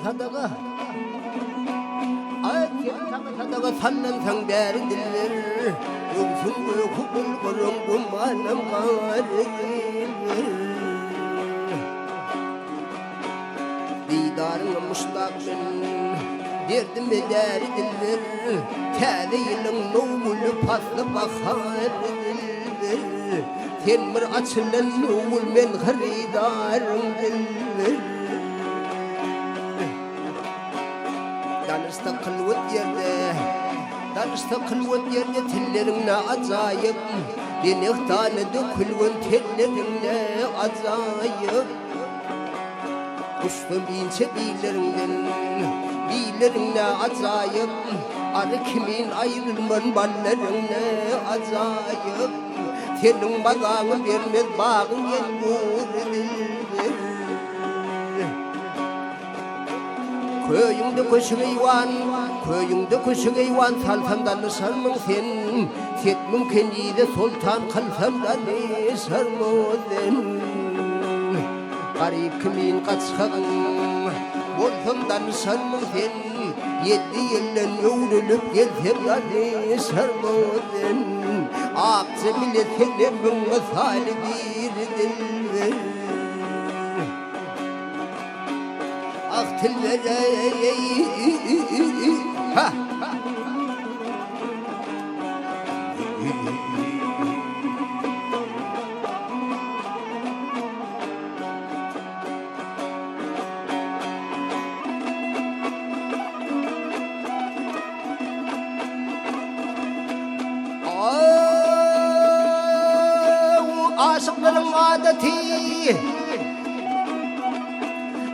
sadaga ayet sadaga sannan sangder dillir yumsun kubul kurung kumanam didarın mustakbin derdim eder dillir təleyinin nuvulu paslı bakar dillir temir açılan nuvul men xaridarım dillir danışta kılvat yerde tellerimle acayip denek tanıdı külgün tellerimle acayip kuştum binçe bilerimle acayip arı kimin ayrılman ballerimle acayip senin bazanı vermez bağın yengur dildir köyümde koşun eyvan salsamdan sarmın sen setmim kendide sultan kalsamdan sarmın garip kimin kaçkağın bolsamdan sarmın sen yedi yellen öğrülüp gelsemdan sarmın akçı millet kendimün misali bir dildir ah tilverey ha aşıkların adeti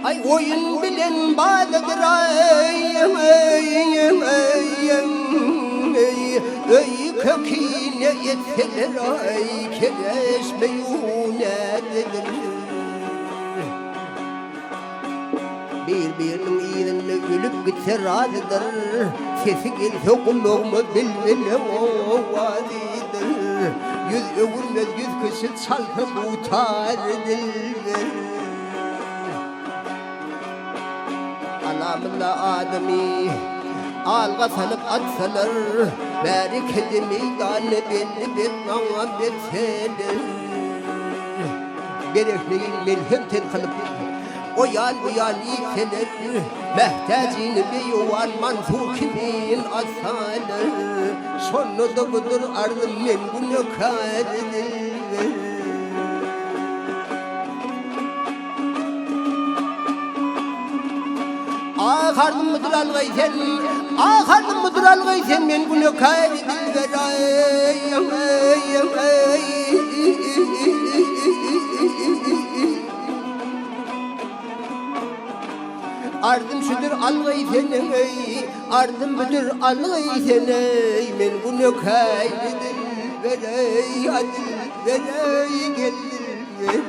ay oyun bilen bağlıdır ay kökine yetseler ay kereş meyunedir birbirinin iyiliğine ölüp gitse razıdır sesi gelse kulluğumu bilmeli o vadidir yüz övülmez yüz kişi çalkıp utar dildir Alamla adami alga sanıp atsalar berikedi meydanı belli bir muhabbet sedir gerekliğin melhemten kalıp o yan bu yan yükselir mehtacini bir yuvan mansur kimin asalar sonunda budur arzım men bunu karedir Ağardım mıdır algaysen men bunu karedir Ardım şudur algaysen ardım budur algaysen men bunu karedir verey adil verey gelir